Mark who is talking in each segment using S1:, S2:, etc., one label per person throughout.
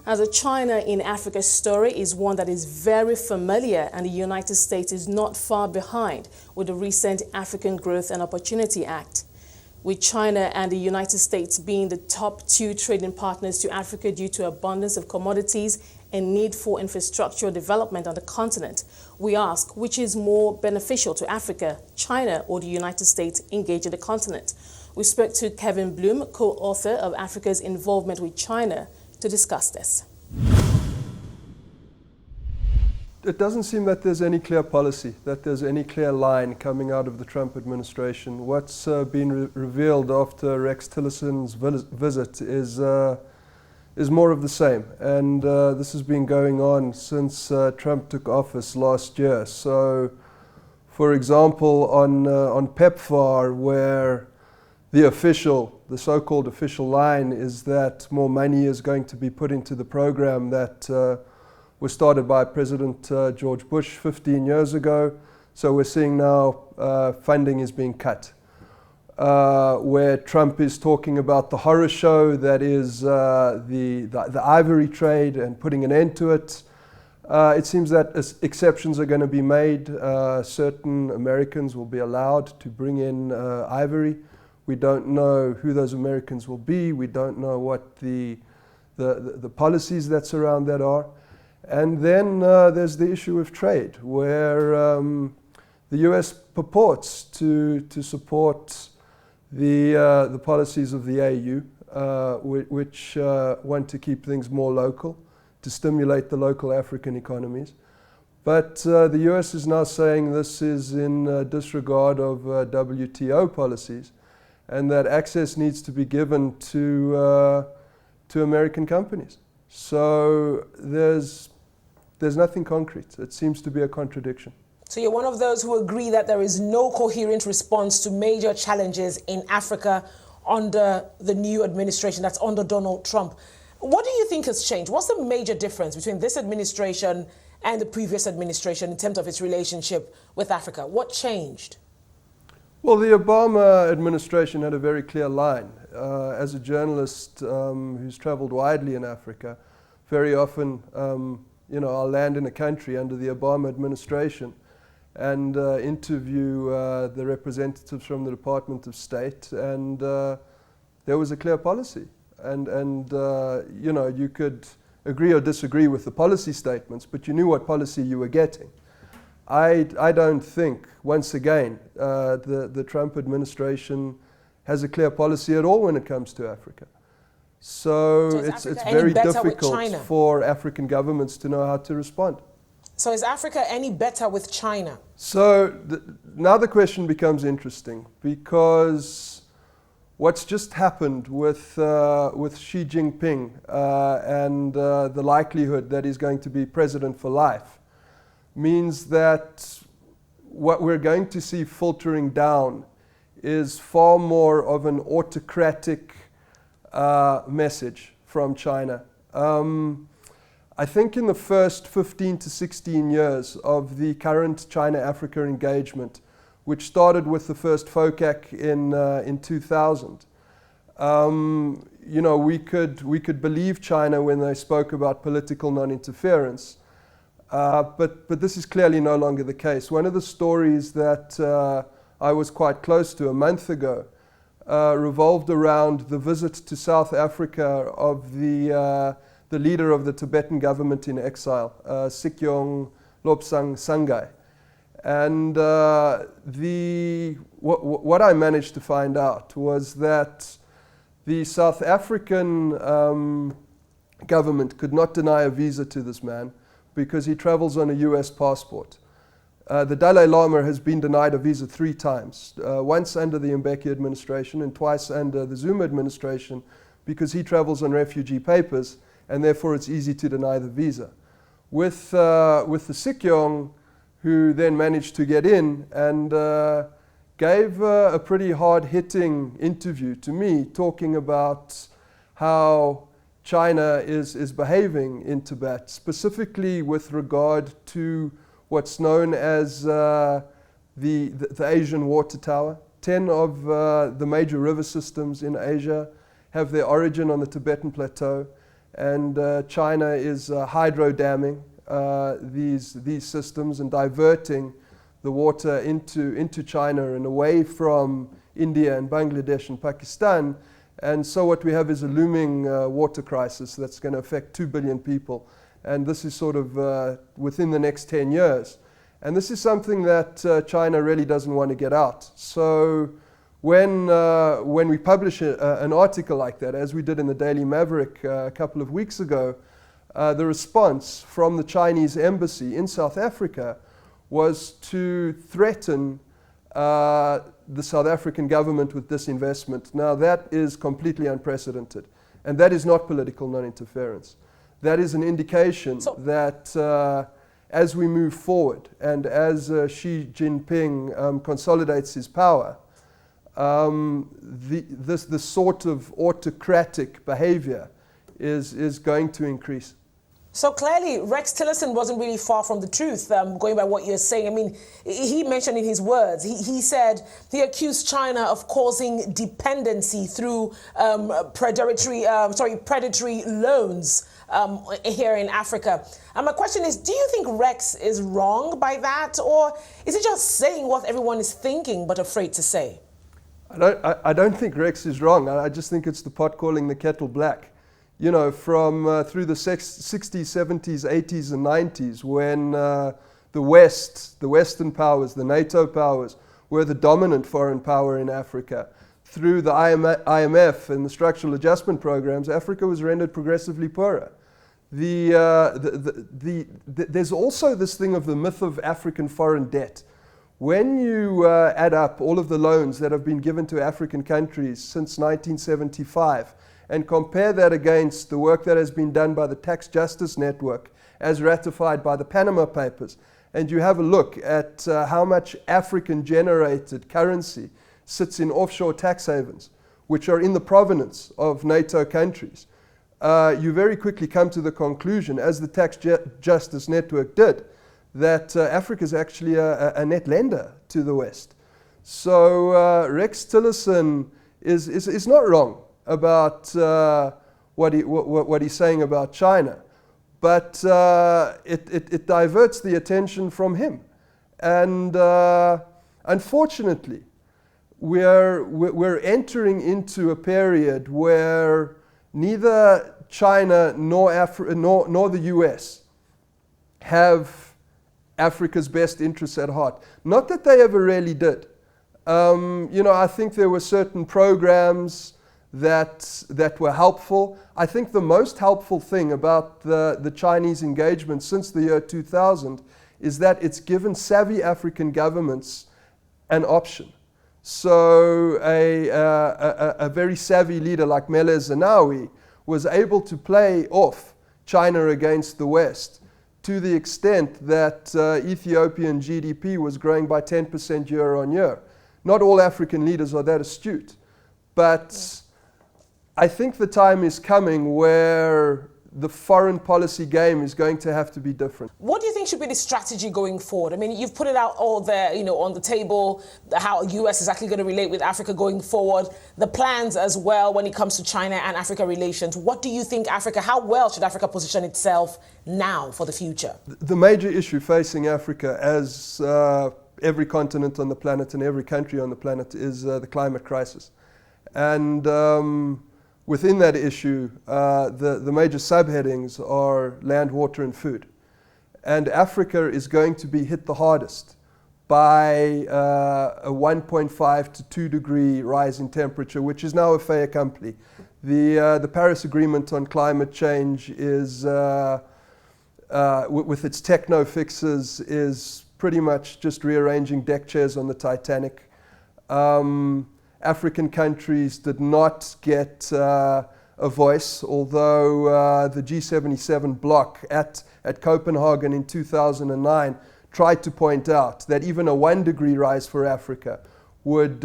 S1: As a China in Africa story is one that is very familiar, and the United States is not far behind with the recent African Growth and Opportunity Act. With China and the United States being the top two trading partners to Africa due to abundance of commodities and need for infrastructural development on the continent, we ask which is more beneficial to Africa, China or the United States engaged in the continent. We spoke to Kevin Bloom, co-author of Africa's Involvement with China, to discuss this.
S2: It doesn't seem that there's any clear policy, that there's any clear line coming out of the Trump administration. What's been revealed after Rex Tillerson's visit is more of the same. And this has been going on since Trump took office last year. So, for example, on PEPFAR, where the so-called official line is that more money is going to be put into the program that was started by President George Bush 15 years ago. So we're seeing now funding is being cut. Where Trump is talking about the horror show that is the ivory trade and putting an end to it. It seems that exceptions are going to be made. Certain Americans will be allowed to bring in ivory. We don't know who those Americans will be. We don't know what the policies that surround that are. And then there's the issue of trade, where the US purports to support the policies of the AU, which want to keep things more local, to stimulate the local African economies. But the US is now saying this is in disregard of WTO policies, and that access needs to be given to American companies. So there's nothing concrete. It seems to be a contradiction.
S3: So you're one of those who agree that there is no coherent response to major challenges in Africa under the new administration, that's under Donald Trump. What do you think has changed? What's the major difference between this administration and the previous administration in terms of its relationship with Africa? What changed?
S2: Well, the Obama administration had a very clear line. As a journalist who's traveled widely in Africa, very often I'll land in a country under the Obama administration and interview the representatives from the Department of State, and there was a clear policy. And you could agree or disagree with the policy statements, but you knew what policy you were getting. I don't think, once again, the Trump administration has a clear policy at all when it comes to Africa. So it's very difficult for African governments to know how to respond.
S3: So is Africa any better with China?
S2: So now the question becomes interesting, because what's just happened with Xi Jinping and the likelihood that he's going to be president for life means that what we're going to see filtering down is far more of an autocratic message from China. I think in the first 15 to 16 years of the current China-Africa engagement, which started with the first FOCAC in 2000, we could believe China when they spoke about political non-interference. But this is clearly no longer the case. One of the stories that I was quite close to a month ago revolved around the visit to South Africa of the leader of the Tibetan government in exile, Sikyong Lobsang Sangai. And what I managed to find out was that the South African government could not deny a visa to this man because he travels on a US passport. The Dalai Lama has been denied a visa 3 times, once under the Mbeki administration and twice under the Zuma administration, because he travels on refugee papers, and therefore it's easy to deny the visa. With the Sikyong, who then managed to get in and gave a pretty hard-hitting interview to me, talking about how China is behaving in Tibet, specifically with regard to what's known as the Asian water tower. 10 of the major river systems in Asia have their origin on the Tibetan plateau. and China is hydro damming these systems and diverting the water into China and away from India and Bangladesh and Pakistan. And so what we have is a looming water crisis that's going to affect 2 billion people. And this is sort of within the next 10 years. And this is something that China really doesn't want to get out. So when we publish an article like that, as we did in the Daily Maverick a couple of weeks ago, the response from the Chinese embassy in South Africa was to threaten the South African government with disinvestment. Now that is completely unprecedented, and that is not political non-interference. That is an indication that as we move forward and as Xi Jinping consolidates his power, this sort of autocratic behavior is going to increase.
S3: So clearly, Rex Tillerson wasn't really far from the truth, going by what you're saying. I mean, he mentioned in his words, he said he accused China of causing dependency through predatory loans here in Africa. And my question is, do you think Rex is wrong by that? Or is he just saying what everyone is thinking but afraid to say?
S2: I don't think Rex is wrong. I just think it's the pot calling the kettle black. You know, from through the 60s, 70s, 80s and 90s, when the Western powers, the NATO powers, were the dominant foreign power in Africa, through the IMF and the structural adjustment programs, Africa was rendered progressively poorer. There's also this thing of the myth of African foreign debt. When you add up all of the loans that have been given to African countries since 1975, and compare that against the work that has been done by the Tax Justice Network as ratified by the Panama Papers, and you have a look at how much African-generated currency sits in offshore tax havens, which are in the provenance of NATO countries, you very quickly come to the conclusion, as the Tax Justice Network did, that Africa is actually a net lender to the West. So Rex Tillerson is not wrong about what he's saying about China, but it diverts the attention from him, and unfortunately, we're entering into a period where neither China nor the US have Africa's best interests at heart. Not that they ever really did. I think there were certain programs that were helpful. I think the most helpful thing about the Chinese engagement since the year 2000 is that it's given savvy African governments an option. So a very savvy leader like Meles Zenawi was able to play off China against the West to the extent that Ethiopian GDP was growing by 10% year on year. Not all African leaders are that astute, but I think the time is coming where the foreign policy game is going to have to be different.
S3: What do you think should be the strategy going forward? I mean, you've put it out all there, on the table, how US is actually going to relate with Africa going forward, the plans as well when it comes to China and Africa relations. What do you think how well should Africa position itself now for the future? The
S2: major issue facing Africa, as every continent on the planet and every country on the planet, is the climate crisis. And within that issue, the major subheadings are land, water, and food. And Africa is going to be hit the hardest by a 1.5 to 2 degree rise in temperature, which is now a fait accompli. The Paris Agreement on climate change is, with its techno fixes, is pretty much just rearranging deck chairs on the Titanic. African countries did not get a voice, although the G77 bloc at Copenhagen in 2009 tried to point out that even a 1 degree rise for Africa would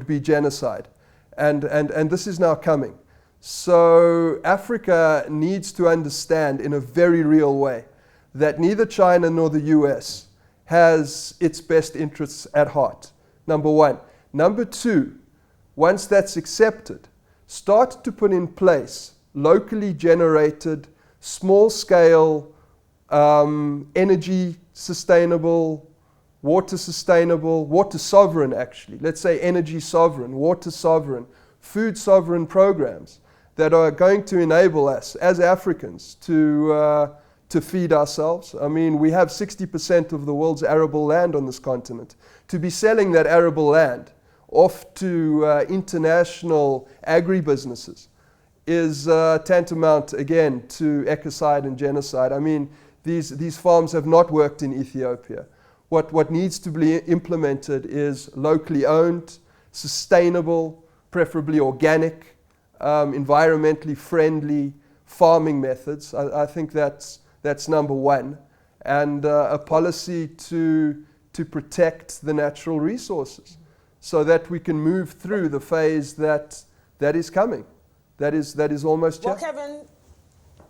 S2: be genocide. And this is now coming. So Africa needs to understand in a very real way that neither China nor the US has its best interests at heart, number one. Number two, once that's accepted, start to put in place locally generated, small-scale, energy sustainable, water sovereign actually, let's say energy sovereign, water sovereign, food sovereign programs that are going to enable us as Africans to feed ourselves. I mean, we have 60% of the world's arable land on this continent. To be selling that arable land off to international agribusinesses is tantamount, again, to ecocide and genocide. I mean, these farms have not worked in Ethiopia. What needs to be implemented is locally owned, sustainable, preferably organic, environmentally friendly farming methods. I think that's number one. And a policy to protect the natural resources so that we can move through the phase that is coming. That is almost here.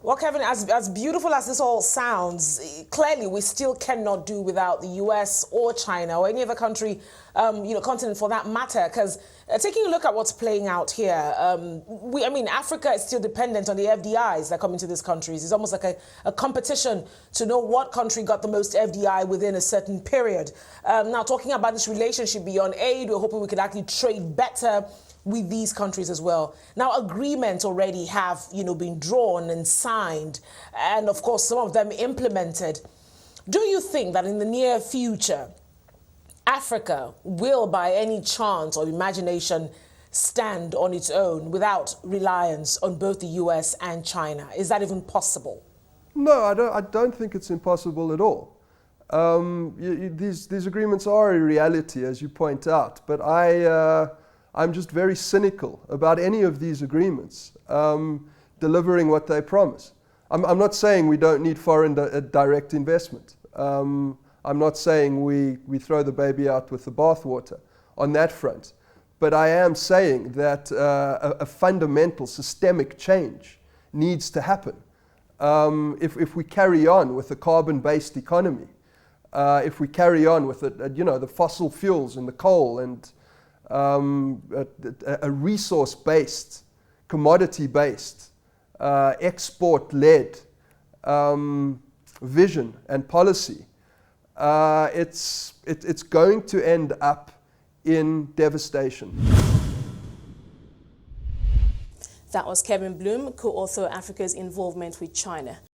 S3: Well, Kevin, as beautiful as this all sounds, clearly we still cannot do without the US or China or any other country, continent for that matter. Because taking a look at what's playing out here, Africa is still dependent on the FDIs that come into these countries. It's almost like a competition to know what country got the most FDI within a certain period. Now, talking about this relationship beyond aid, we're hoping we could actually trade better with these countries as well. Now, agreements already have, been drawn and signed, and of course, some of them implemented. Do you think that in the near future, Africa will, by any chance or imagination, stand on its own without reliance on both the US and China? Is that even possible?
S2: No, I don't think it's impossible at all. These agreements are a reality, as you point out, but I'm just very cynical about any of these agreements delivering what they promise. I'm not saying we don't need foreign direct investment. I'm not saying we throw the baby out with the bathwater on that front. But I am saying that a fundamental systemic change needs to happen. If we carry on with a carbon-based economy, if we carry on with the fossil fuels and the coal and a resource-based, commodity-based, export-led vision and policy, it's going to end up in devastation.
S1: That was Kevin Bloom, co-author Africa's Involvement with China.